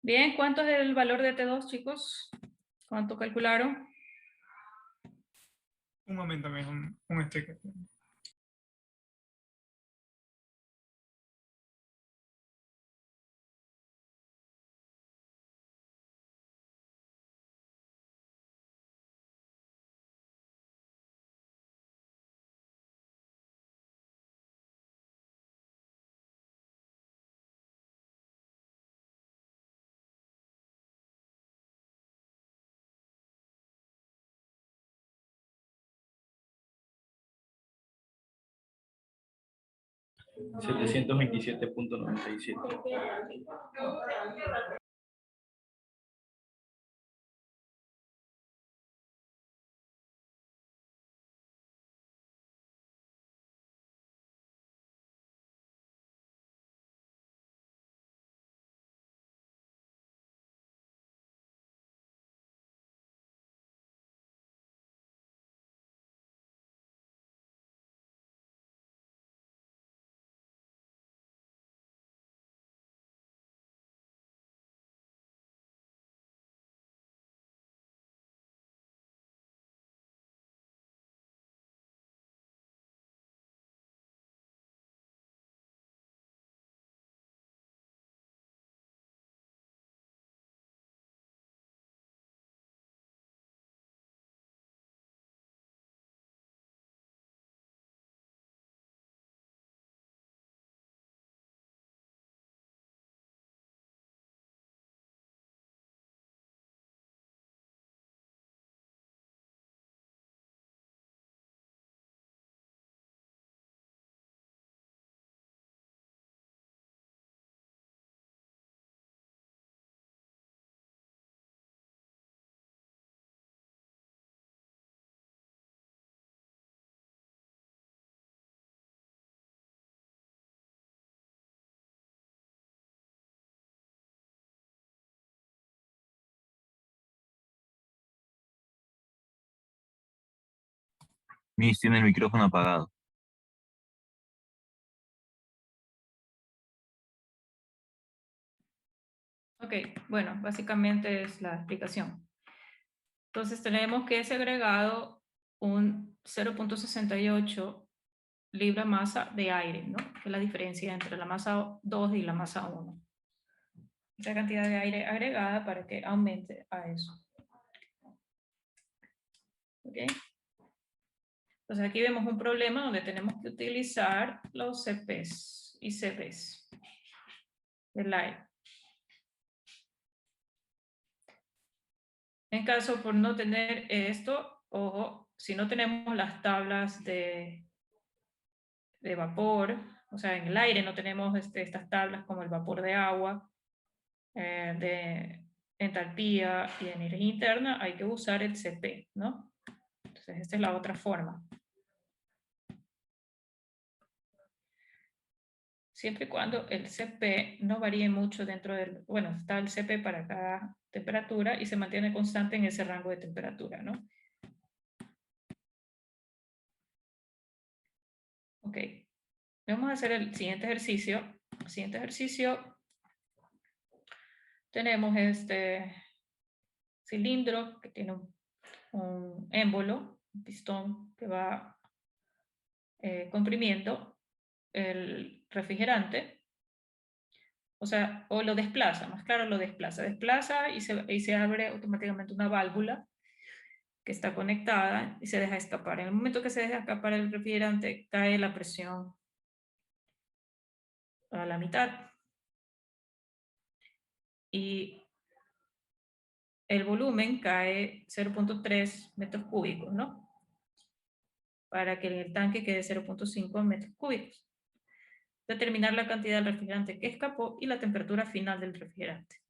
Bien, ¿cuánto es el valor de T2, chicos? ¿Cuánto calcularon? Un momento, un sticker. $727.97. Miss tiene el micrófono apagado. Ok, bueno, básicamente es la explicación. Entonces tenemos que ese agregado un 0.68 libra masa de aire, ¿no? Que es la diferencia entre la masa 2 y la masa 1. Esa cantidad de aire agregada para que aumente a eso. ¿Ok? Entonces aquí vemos un problema donde tenemos que utilizar los CPs y CVs del aire. En caso por no tener esto, ojo, si no tenemos las tablas de vapor, o sea, en el aire no tenemos estas tablas como el vapor de agua, de entalpía y energía interna, hay que usar el CP, ¿no? Entonces esta es la otra forma. Siempre y cuando el CP no varíe mucho dentro del, bueno, está el CP para cada temperatura y se mantiene constante en ese rango de temperatura, ¿no? Ok, vamos a hacer el siguiente ejercicio. El siguiente ejercicio tenemos este cilindro que tiene un émbolo, un pistón que va comprimiendo el refrigerante, o sea, o lo desplaza, más claro lo desplaza y se abre automáticamente una válvula que está conectada y se deja escapar. En el momento que se deja escapar el refrigerante, cae la presión a la mitad y el volumen cae 0.3 metros cúbicos, ¿no? Para que el tanque quede 0.5 metros cúbicos. Determinar la cantidad del refrigerante que escapó y la temperatura final del refrigerante.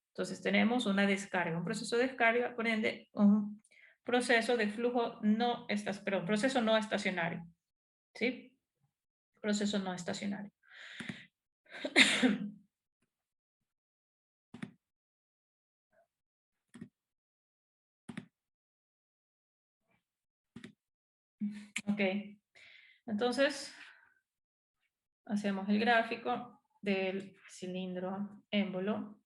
Entonces tenemos una descarga, un proceso de descarga, por ende, un proceso de flujo proceso no estacionario. ¿Sí? Proceso no estacionario. Ok. Entonces, hacemos el gráfico del cilindro émbolo.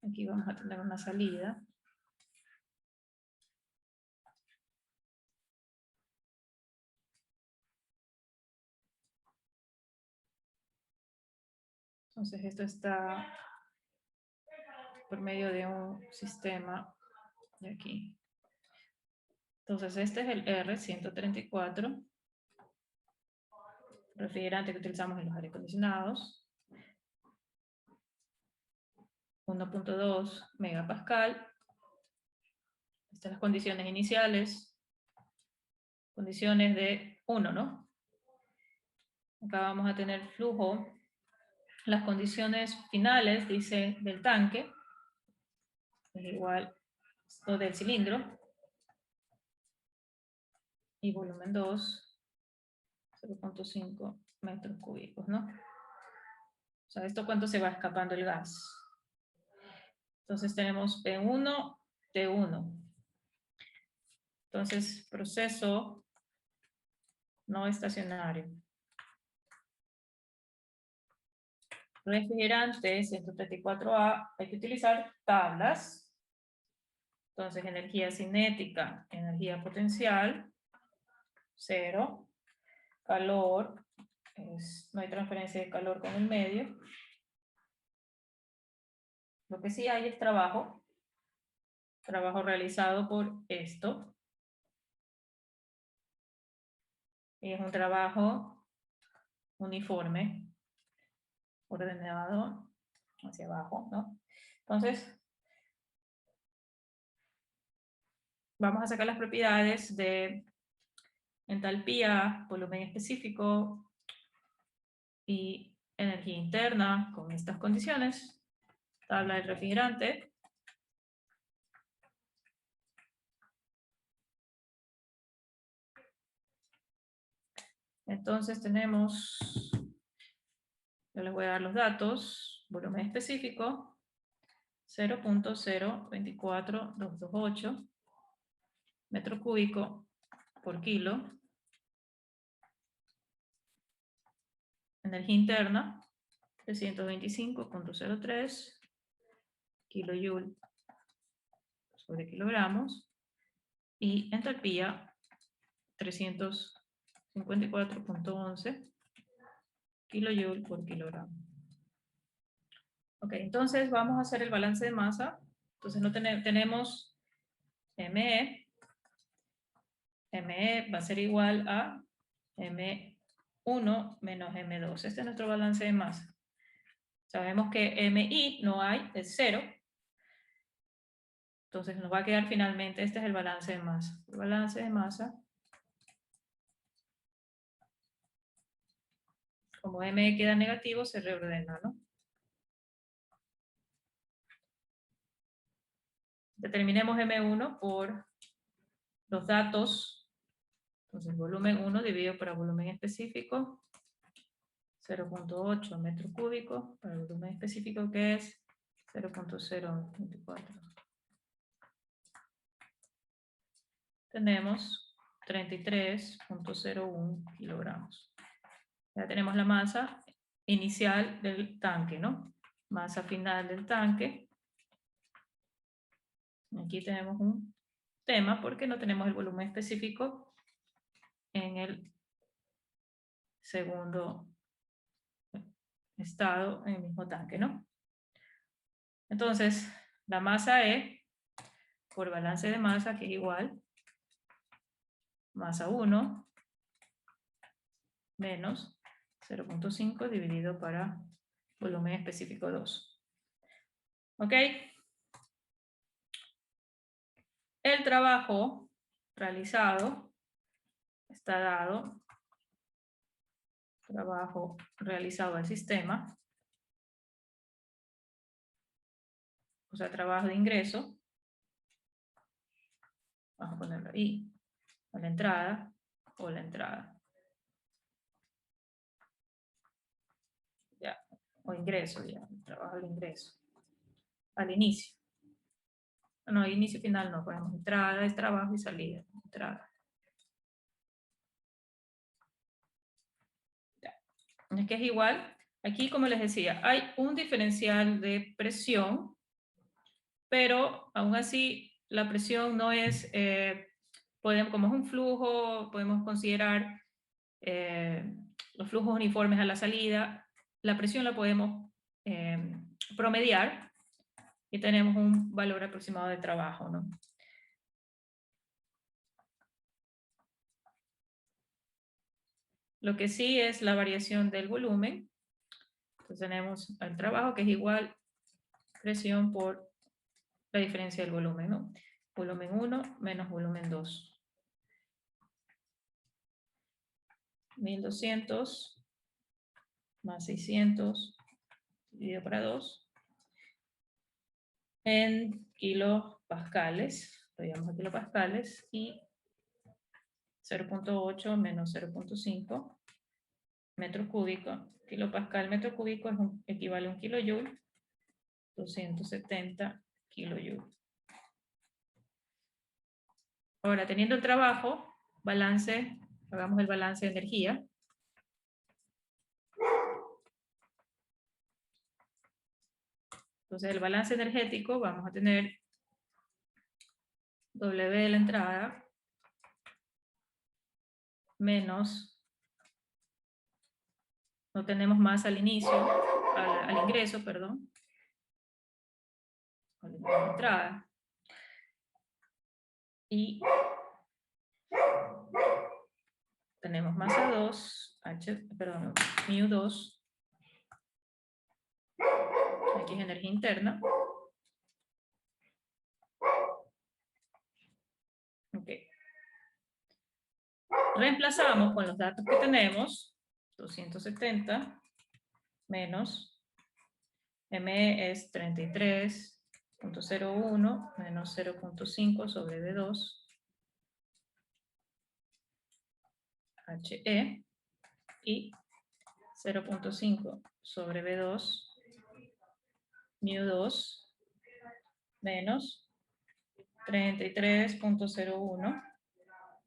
Aquí vamos a tener una salida. Entonces esto está por medio de un sistema de aquí. Entonces este es el R134, refrigerante que utilizamos en los aire acondicionados. 1.2 megapascal. Estas son las condiciones iniciales. Condiciones de 1, ¿no? Acá vamos a tener flujo. Las condiciones finales, dice, del tanque, es igual a del cilindro. Y volumen 2, 0.5 metros cúbicos, ¿no? O sea, ¿esto cuánto se va escapando el gas? Entonces tenemos P1, T1. Entonces, proceso no estacionario. Refrigerante 134A, hay que utilizar tablas. Entonces, energía cinética, energía potencial, 0. Calor, no hay transferencia de calor con el medio. Lo que sí hay es trabajo realizado por esto. Y es un trabajo uniforme, ordenado hacia abajo, ¿no? Entonces, vamos a sacar las propiedades de entalpía, volumen específico y energía interna con estas condiciones. Tabla del refrigerante. Entonces tenemos, yo les voy a dar los datos, volumen específico 0.024228 metro cúbico por kilo. Energía interna, 325.03 kilojoule sobre kilogramos. Y entalpía, 354.11 kilojoule por kilogramo. Ok, entonces vamos a hacer el balance de masa. Entonces no tenemos ME. ME va a ser igual a M1 menos M2. Este es nuestro balance de masa. Sabemos que MI no hay, es 0. Entonces nos va a quedar finalmente, este es el balance de masa. El balance de masa, como M queda negativo, se reordena, ¿no? Determinemos M1 por los datos. Entonces volumen 1 dividido por volumen específico, 0.8 metro cúbico, para el volumen específico que es 0.024. Tenemos 33.01 kilogramos. Ya tenemos la masa inicial del tanque, ¿no? Masa final del tanque. Aquí tenemos un tema porque no tenemos el volumen específico en el segundo estado en el mismo tanque, ¿no? Entonces, la masa E por balance de masa, que es igual masa 1 menos 0.5 dividido para volumen específico 2. ¿Ok? El trabajo realizado está dado. Trabajo realizado al sistema. O sea, trabajo de ingreso. Vamos a ponerlo ahí. A la entrada o la entrada. Ya. O ingreso, ya. Trabajo de ingreso. Al inicio. No, inicio final no. Ponemos entrada, es trabajo y salida. Entrada. Ya. Es que es igual. Aquí, como les decía, hay un diferencial de presión, pero aún así la presión no es, como es un flujo, podemos considerar los flujos uniformes a la salida, la presión la podemos promediar y tenemos un valor aproximado de trabajo, ¿no? Lo que sí es la variación del volumen. Entonces tenemos el trabajo que es igual presión por la diferencia del volumen, ¿no? Volumen 1 menos volumen 2. 1200 más 600 dividido por 2 en kilopascales, lo llamamos a kilopascales, y 0.8 menos 0.5 metro cúbico. Kilopascal metro cúbico equivale a un kilojoule, 270 kilojoule. Ahora, teniendo el trabajo, balance, hagamos el balance de energía. Entonces, el balance energético, vamos a tener W de la entrada menos, no tenemos más al inicio, al ingreso, perdón, a la entrada. Y tenemos masa 2, μ2, aquí es energía interna. Ok. Reemplazamos con los datos que tenemos, 270 menos, M es 33.01 menos 0.5 sobre V2, HE, y 0.5 sobre V2, μ2, menos 33.01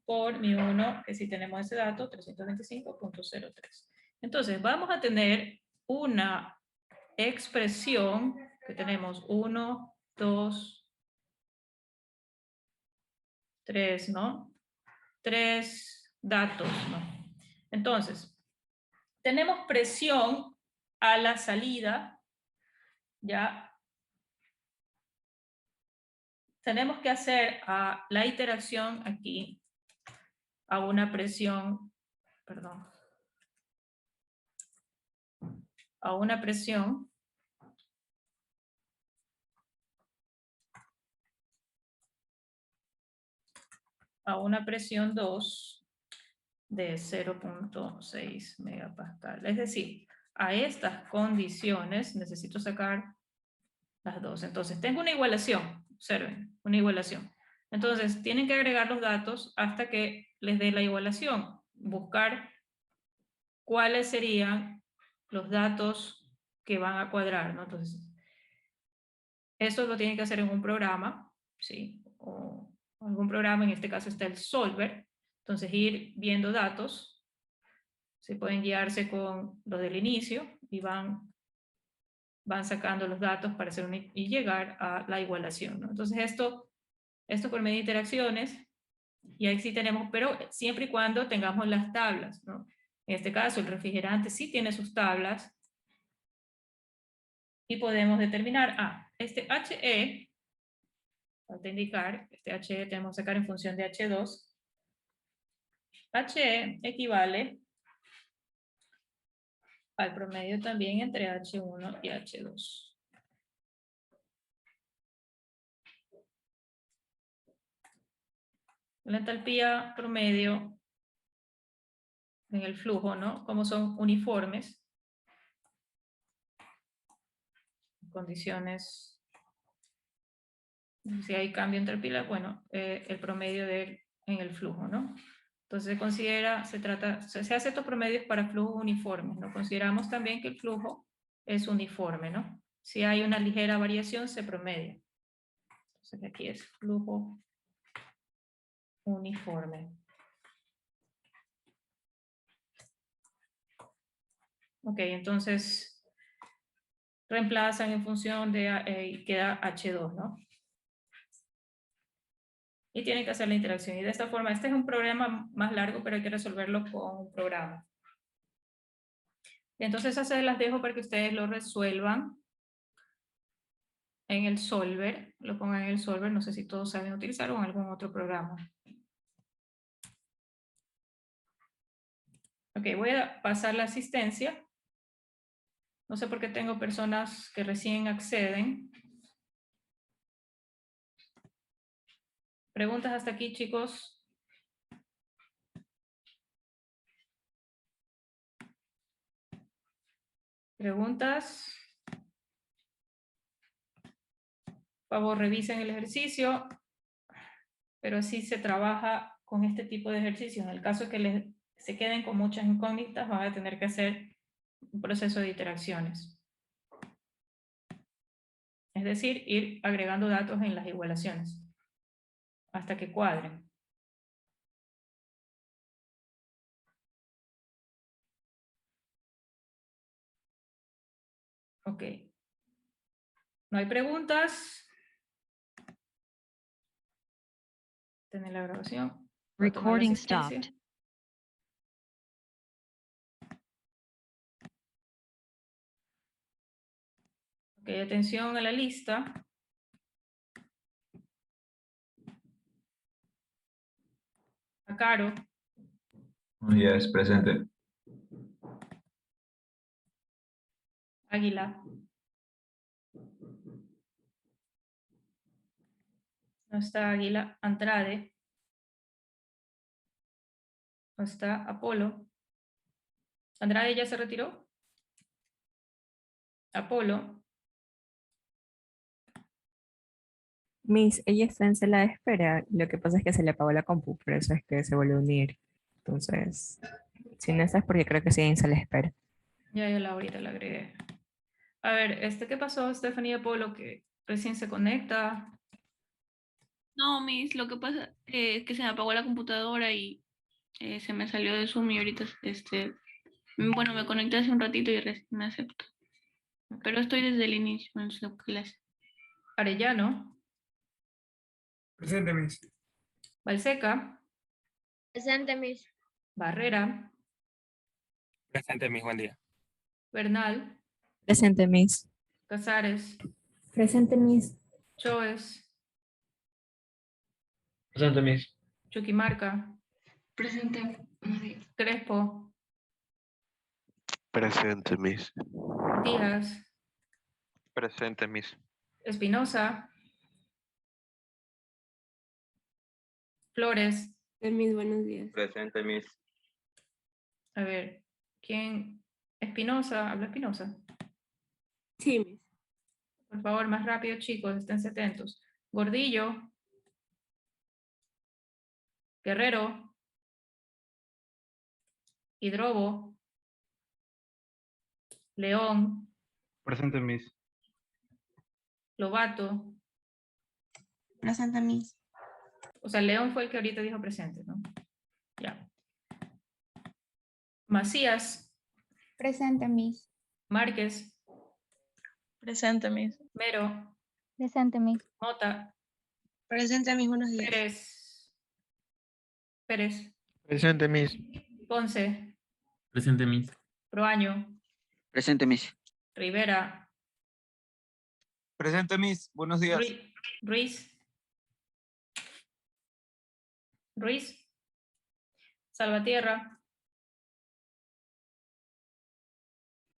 por mi 1, que si tenemos ese dato, 325.03. Entonces, vamos a tener una expresión que tenemos 1, 2, 3, ¿no? 3 datos, ¿no? Entonces, tenemos presión a la salida, ya. Tenemos que hacer la iteración aquí a una presión, perdón, a una presión a una presión 2 de 0.6 megapascal. Es decir, a estas condiciones necesito sacar las dos. Entonces, tengo una igualación, observen, una igualación. Entonces, tienen que agregar los datos hasta que les dé la igualación. Buscar cuáles serían los datos que van a cuadrar, ¿no? Entonces, eso lo tienen que hacer en un programa, ¿sí? O algún programa, en este caso está el Solver. Entonces, ir viendo datos, se pueden guiarse con los del inicio y van sacando los datos para hacer y llegar a la igualación, ¿no? Entonces, esto por medio de interacciones, y ahí sí tenemos, pero siempre y cuando tengamos las tablas, ¿no? En este caso, el refrigerante sí tiene sus tablas, y podemos determinar, este HE, falta indicar, este HE tenemos que sacar en función de H2, HE equivale al promedio también entre H1 y H2. La entalpía promedio en el flujo, ¿no? Como son uniformes, condiciones, si hay cambio entre pilas, bueno, el promedio en el flujo, ¿no? Entonces se considera, se hace estos promedios para flujos uniformes, ¿no? Consideramos también que el flujo es uniforme, ¿no? Si hay una ligera variación, se promedia. Entonces aquí es flujo uniforme. Ok, entonces reemplazan en función de, queda H2, ¿no? Y tienen que hacer la interacción. Y de esta forma, este es un problema más largo, pero hay que resolverlo con un programa. Y entonces esas se las dejo para que ustedes lo resuelvan en el Solver, lo pongan en el Solver, no sé si todos saben utilizar o en algún otro programa. Ok, voy a pasar la asistencia. No sé por qué tengo personas que recién acceden. ¿Preguntas hasta aquí, chicos? ¿Preguntas? Por favor, revisen el ejercicio, pero así se trabaja con este tipo de ejercicios. En el caso que se queden con muchas incógnitas, van a tener que hacer un proceso de iteraciones. Es decir, ir agregando datos en las igualaciones hasta que cuadren. Ok. ¿No hay preguntas? Tener la grabación. Voy a tomar la Recording asistencia. stopped. Ok, atención a la lista. A Caro. Yes, presente. Águila. No está Águila. Andrade. No está Apolo. Andrade ya se retiró. Apolo. Miss, ella está en sala de espera. Lo que pasa es que se le apagó la compu, por eso es que se volvió a unir. Entonces, si no estás, porque creo que sigue en sala de espera. Ya ahorita la agregué. A ver, ¿qué pasó, Stephanie Apolo, que recién se conecta? No, Miss, lo que pasa es que se me apagó la computadora y se me salió de Zoom y ahorita, bueno, me conecté hace un ratito y recién me acepto. Pero estoy desde el inicio en su clase. Arellano, Presente, Miss. Balseca, Presente, Miss. Barrera, Presente, Miss, buen día. Bernal, Presente, Miss. Casares, Presente, Miss. Choes, Presente, Miss. Chuquimarca, Presente. Crespo, Presente, Miss. Díaz, Presente, Miss. Espinosa, Flores. Miss, buenos días. Presente, Miss. A ver, ¿quién? Espinosa, habla Espinosa. Sí, Miss. Por favor, más rápido, chicos, estén atentos. Gordillo, Guerrero, Hidrobo, León, Presente, Miss. Lobato. Presente, Miss. O sea, León fue el que ahorita dijo presente, ¿no? Ya. Macías, Presente, Miss. Márquez, Presente, Miss. Mero, Presente, Miss. Mota, Presente, Miss, buenos días. Pérez, Presente, Miss. Ponce, Presente, Miss. Proaño, Presente, Miss. Rivera, Presente, Miss. Buenos días. Ruiz, Salvatierra,